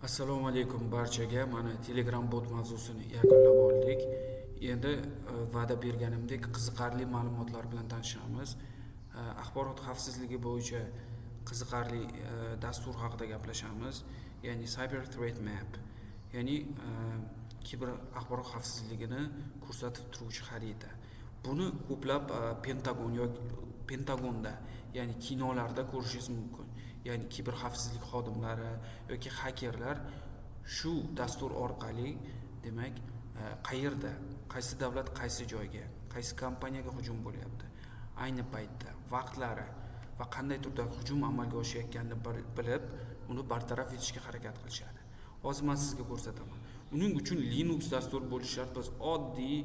Assalomu alaykum barchaga. Mana Telegram bot mavzusini yakunlab oldik. Endi va'da berganimdek qiziqarli ma'lumotlar bilan tanishamiz. Axborot xavfsizligi bo'yicha qiziqarli dastur haqida gaplashamiz. Ya'ni Cyber Threat Map. Ya'ni kiber axborot xavfsizligini ko'rsatib turuvchi xarita. Buni ko'plab Pentagonda, ya'ni kinolarda ko'rishingiz mumkin. Ya'ni kiber xavfsizlik xodimlari yoki hakerlar shu dastur orqali, demak, qayerda, qaysi davlat qaysi joyga, qaysi kompaniyaga hujum bo'lyapti, ayni paytda vaqtlari va qanday turdagi hujum amalga oshayotganini bilib, uni bartaraf etishga harakat qilishadi. Hozir men sizga ko'rsataman. Uning uchun Linux dastur bo'lishi shart. Biz oddiy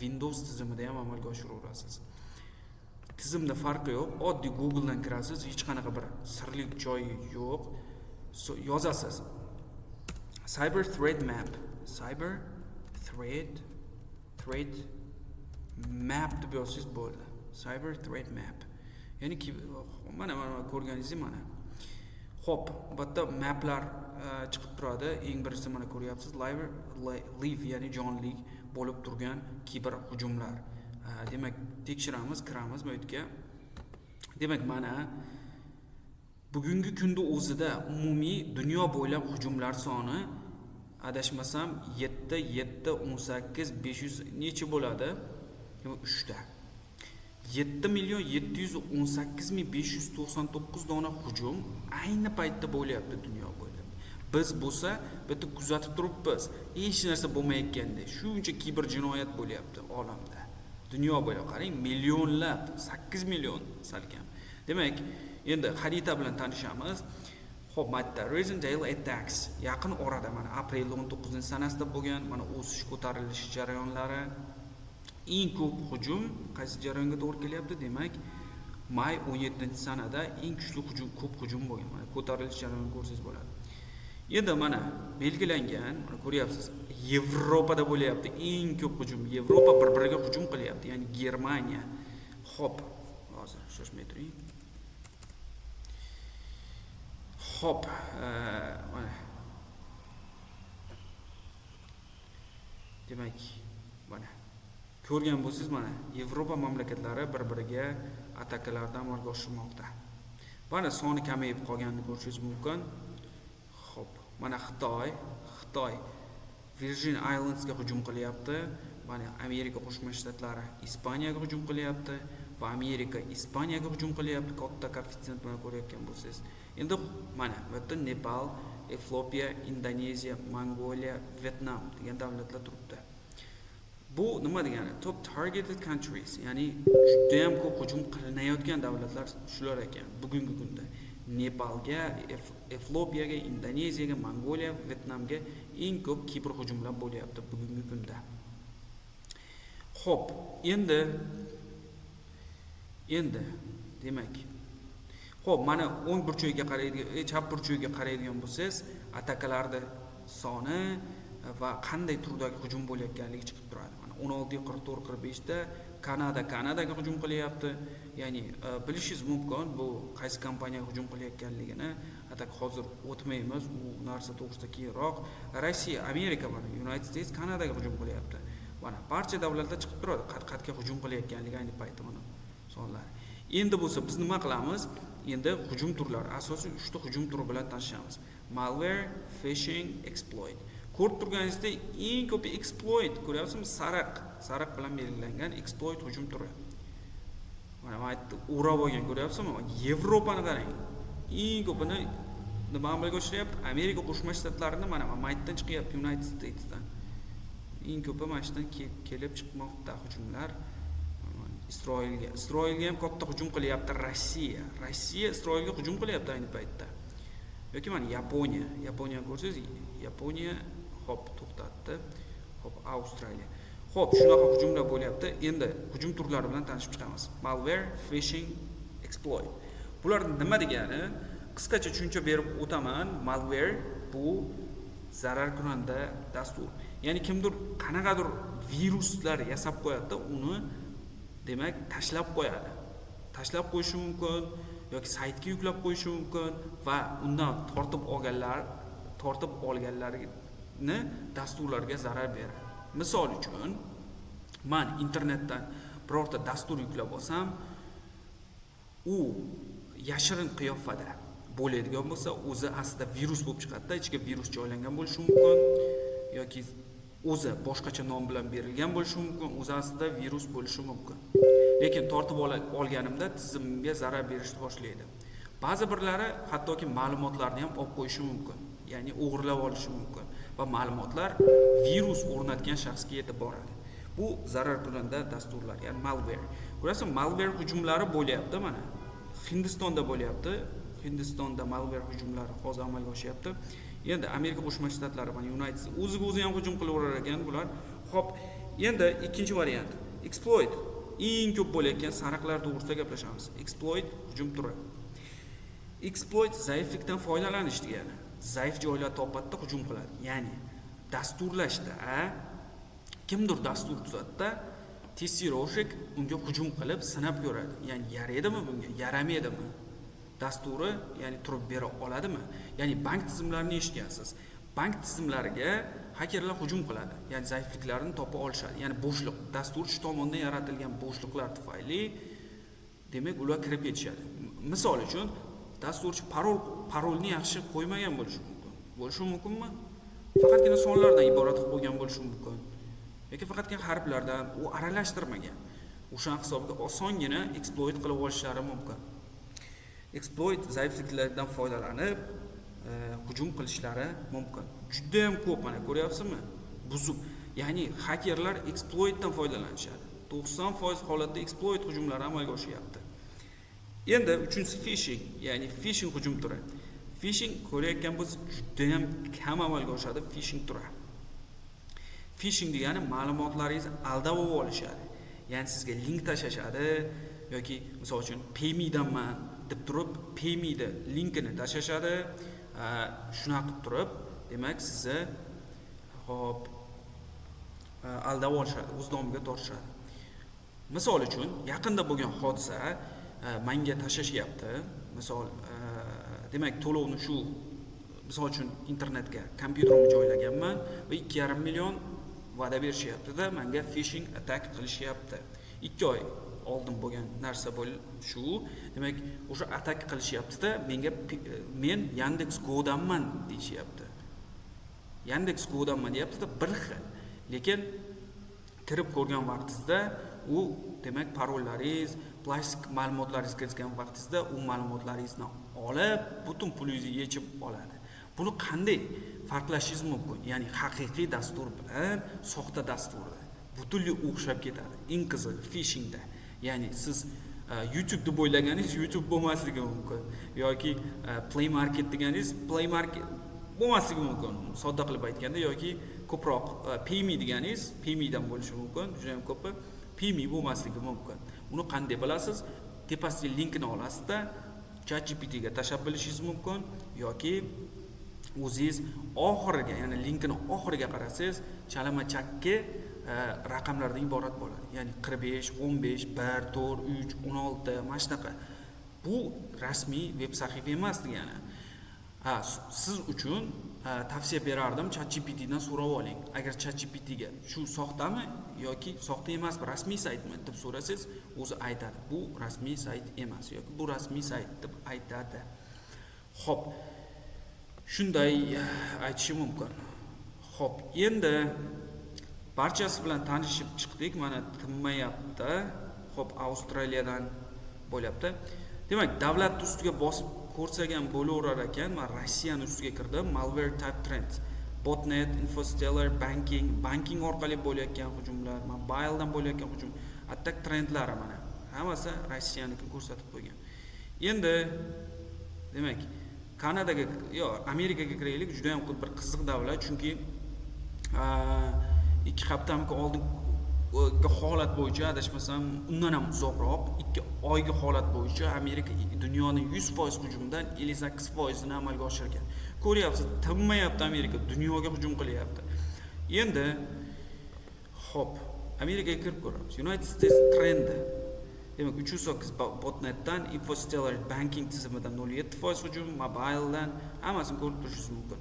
Windows tizimida ham amalga oshiraverasiz. Tizimda farqi yo'q. Oddiy Google dan kirasiz, hech qanaqa bir sirli joyi yo'q. Yozasiz. Cyber Threat Map. Cyber Threat Map deb yozsangiz bo'ldi. Cyber Threat Map. Ya'ni mana ko'rganingiz mana. Xo'p, bu yerda maplar chiqib turadi. Eng birinchisi mana ko'ryapsiz, live ya'ni jonli bo'lib turgan kiber hujumlar. Demak, tekshiramiz, kiramiz bu yerga. Demak, mana bugungi kunda o'zida umumiy dunyo bo'ylab hujumlar soni adashmasam 7,18,500 necha bo'ladi? 3 ta. 7,718,599 dona hujum ayni paytda bo'lyapti dunyo bo'ylab. Biz bo'lsa bitta kuzatib turibmiz. Hech narsa bo'lmayotganda shuncha kiber jinoyat bo'lyapti olamda. Dunyo bo'ylab qarang, millionlab, 8 million salkam. Demak, endi xarita bilan tanishamiz. Xo'p, bitta Recent Daily Attacks yaqin orada mana aprel 19-sanasida bo'lgan mana o'sish ko'tarilish jarayonlari. Eng ko'p hujum qaysi jarayonga to'g'ri kelyapti? Demak, may 17-sanada eng kuchli hujum, ko'p hujum bo'lgan. Mana ko'tarilish jarayonini ko'rsangiz bo'ladi. Endi mana belgilangan, mana ko'ryapsiz, Yevropada bo'lyapti eng ko'p hujum. Yevropa bir-biriga hujum qilyapti, ya'ni Germaniya. Xo'p, hozir shoshmay turing. Xo'p, mana demak, mana ko'rgan bo'lsangiz, mana Yevropa mamlakatlari bir-biriga atakalardan amalga oshirmoqda. Mana soni kamayib qolganini ko'rishingiz mumkin. Xo'p, mana Xitoy Virgin Islandsga hujum qilyapti. Mana Amerika Qo'shma Shtatlari Ispaniyaga hujum qilyapti va Amerika Ispaniyaga hujum qilyapti. Katta koeffitsient bilan ko'rayotgan bo'lsangiz. Endi mana bu yerda Nepal, Efiopiya, Indoneziya, Mongoliya, Vietnam degan davlatlar turibdi. Bu nima degani? Top targeted countries, ya'ni juda ham ko'p hujum qilinayotgan davlatlar shular ekan bugungi kunda. Nepalga, Efiopiyaga, Indoneziyaga, Mongoliya, Vietnamga eng ko'p kiber hujumlar bo'lyapti bugungi kunda. Xo'p, endi demak, xo'p, mana o'ng burchagiga qaraydigan, chap burchagiga qaraydigan bo'lsangiz, atakalarda soni va qanday turdagi hujum bo'layotganligi chiqib turadi. Mana 16:44-45 da Kanadaga hujum qilyapti. Ya'ni bilishingiz mumkin bu qaysi kompaniyaga hujum qilayotganligini. Atak hozir o'tmaymiz, u narsa to'g'risida keyinroq. Rossiya, Amerika mana United States Kanadaga hujum qilyapti. Mana barcha davlatlar chiqib turadi, qat-qatga hujum qilayotganligi ayni paytda mana sonlar. Endi bo'lsa biz nima qilamiz? Endi hujum turlari, asosiy 3 ta hujum turi bilan tanishamiz. Malware, phishing, exploit. Ko'rib turganingizda eng ko'p exploit ko'ryapsizmi? Sariq bilan belgilangan exploit hujum turi. Mana bu yerda o'rab olgan ko'ryapsizmi? Yevropani qarang. Eng ko'pini nima amalga oshiryapti? Amerika Qo'shma Shtatlarini mana maytdan chiqyapti, United Statesdan. Eng ko'pi mana shundan kelib chiqmoqda hujumlar. Isroilga ham katta hujum qilyapti Rossiya. Isroilga hujum qilyapti ayni paytda. Yoki mana Yaponiya ko'rsangiz, Yaponiya hop to'xtatdi. Hop, Avstraliya. Hop, shunaqa hujumlar bo'lyapti. Endi hujum turlari bilan tanishib chiqamiz. Malware, phishing, exploit. Bular nima degani? Qisqacha tushuncha berib o'taman. Malware bu zararkunanda dastur. Ya'ni kimdir qanaqadir viruslar yasab qo'yadi, uni demak tashlab qo'yadi. Tashlab qo'yishi mumkin yoki saytga yuklab qo'yishi mumkin va undan tortib olganlarini dasturlarga zarar beradi. Misol uchun, men internetdan birorta dastur yuklab olsam, u yashirin qiyofada bo'ladigan bo'lsa, o'zi aslida virus bo'lib chiqadi-da, ichiga virus joylangan bo'lishi mumkin yoki o'zi boshqacha nom bilan berilgan bo'lishi mumkin, o'zi aslida virus bo'lishi mumkin. Lekin tortib olganimda tizimga zarar berishni boshlaydi. Ba'zi birlari hattoki ma'lumotlarni ham olib qo'yishi mumkin, ya'ni o'g'irlab olishi mumkin va ma'lumotlar virus o'rnatgan shaxsga yetib boradi. Bu zarar kunanda dasturlar, ya'ni malware. Ko'rasizmi, malware hujumlari bo'lyapti mana. Hindistonda bo'lyapti. Hindistonda malware hujumlari hozir amalga oshyapti. Endi Amerika Qo'shma Shtatlari, mana United o'ziga o'zi ham hujum qilaverar ekan bular. Xo'p, endi ikkinchi variant, exploit. Eng ko'p bo'layotgan sariqlar to'g'risida gaplashamiz. Exploit hujum turi. Exploit zaiflikdan foydalanish degani. Zaif joylar topadi, hujum qiladi. Ya'ni dasturlashda kimdir dastur tuzatdi, testirovщик unga hujum qilib sinab ko'radi. Ya'ni yaraydimi bunga, yaramadimi? Dasturi, ya'ni turib bera oladimi? Ya'ni bank tizimlarini eshitgansiz. Bank tizimlariga hakerlar hujum qiladi. Ya'ni zaifliklarini topa olishadi. Ya'ni bo'shliq, dasturchi tomonidan yaratilgan bo'shliqlar tufayli demak ular kirib ketishadi. Misol uchun, dasturchi parolni yaxshi qo'ymagan bo'lishi mumkin. Bo'lishi mumkinmi? Faqatgina sonlardan iborat qilib qo'ygan bo'lishi mumkin. Yoki faqatgina harflardan u aralashtirmagan. O'sha hisobga osongina exploit qilib olishlari mumkin. Exploit zaifliklardan foydalanib hujum qilishlari mumkin. Juda ham ko'p, mana ko'ryapsizmi? Buzib, ya'ni hakerlar exploitdan foydalanishadi. 90% holatda exploit hujumlari amalga oshyapti. Endi uchinchisi phishing, ya'ni phishing hujum turi. Phishing ko'rayotgan bo'lsa juda ham kam amalga oshadi phishing turi. Phishing degani ma'lumotlaringizni aldab olishadi. Ya'ni sizga link tashashadi yoki misol uchun paymedanman deb turib paymeda linkini tashashadi. Shunaqa qilib turib, demak sizni hop aldab olishadi, o'z nomiga tortishadi. Misol uchun yaqinda bo'lgan hodisa menga tashishyapti. Misol demak to'lovni shu misol uchun internetga kompyuterimni joylaganman va 2,5 million va'da berishyapti-da, menga phishing attack qilishyapti. 2 oy oldin bo'lgan narsa shu. Demak, o'sha attack qilishyapti-da, men Yandex.Go'danman deyishyapti. Yandex.Go'danman deyapti-da, bir xil. Lekin kirib ko'rgan vaqtingizda u demak parollaringiz, plastik ma'lumotlaringiz kirgan vaqtingizda u ma'lumotlaringizni olib, butun pulingizni yechib oladi. Buni qanday farqlashingiz mumkin? Ya'ni haqiqiy dastur bilan soxta dasturda butunlay o'xshab ketadi. Eng qizig'i phishingda. Ya'ni siz YouTube deb o'ylaganingiz YouTube bo'lmasligi mumkin yoki Play Market deganingiz Play Market bo'lmasligi mumkin. Sodda qilib aytganda yoki ko'proq Payme deganingiz Paymedan bo'lishi mumkin, juda ham ko'pi Payme bo'lmasligi mumkin. Buni qanday bilasiz? Tepasiga linkini olasizda, ChatGPT ga tashab bilishingiz mumkin yoki o'zingiz oxiriga, ya'ni linkini oxiriga qarasangiz, chalama-chakki raqamlardan iborat bo'ladi. Ya'ni 45, 15, 1, 4, 3, 16 mana shunaqa. Bu rasmiy veb sahifa emas degani. Siz uchun tavsiya berardim, ChatGPT dan so'rab oling. Agar ChatGPT ga shu soxtami yoki soxta emasmi, rasmiy saytmi deb so'rasangiz, o'zi aytadi. Bu rasmiy sayt emas yoki bu rasmiy sayt deb aytadi. Xo'p, shunday aytishim mumkin. Xo'p, endi barchasi bilan tanishib chiqdik. Mana tinmayapti. Xo'p, Avstraliyadan bo'lyapti. Demak, davlat ustiga bosib ko'rsak ham bo'laverar ekan. Men Rossiyani ustiga kirdim. Malware type trends, botnet, infosteller, banking orqali bo'layotgan hujumlar, mobiledan bo'layotgan hujum, attack trendlari mana hammasi Rossiyaniki ko'rsatib qo'ygan. Endi demak, Kanadaga yo Amerikaga kiraylik, juda ham bir qiziq davlat, chunki 2 haftadan oldin holat bo'yicha adashmasam undan ham uzoqroq 2 oyga holat bo'yicha Amerika dunyoning 100% hujumidan 58% ni amalga oshirgan. Ko'ryapsiz, tinmayapti Amerika dunyoga hujum qilyapti. Endi hop, Amerikaga kirib ko'ramiz. United States trendi. Demak, 308 botnetdan, infosteller banking tizimidan 07% hujum, mobiledan hammasini ko'rib turishingiz mumkin.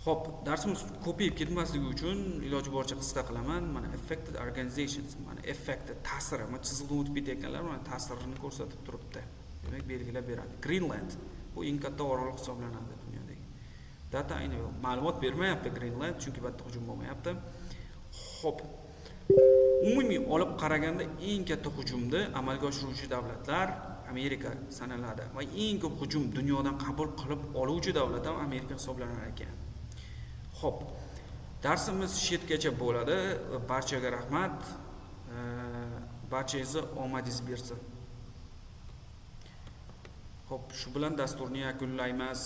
Xo'p, darsimiz ko'payib ketmasligi uchun iloji boricha qisqa qilaman. Mana affected organizations, mana affected ta'siri, mana chiziqdan o'tib ketayotganlar mana ta'sirini ko'rsatib turibdi. Demak, belgilab beradi. Greenland bu eng katta orol hisoblanadi dunyodagi. Data ayni ma'lumot bermayapti Greenland, chunki bu yerda hujum bo'lmayapti. Xo'p. Umumiy olib qaraganda eng katta hujumni amalga oshiruvchi davlatlar Amerika sanaladi va eng ko'p hujum dunyodan qabul qilib oluvchi davlat ham Amerika hisoblanar ekan. Xo'p, darsimiz shu yergacha bo'ladi. Barchaga rahmat. Barchangizni omadingiz bersin. Xo'p, shu bilan dasturni yakunlaymiz.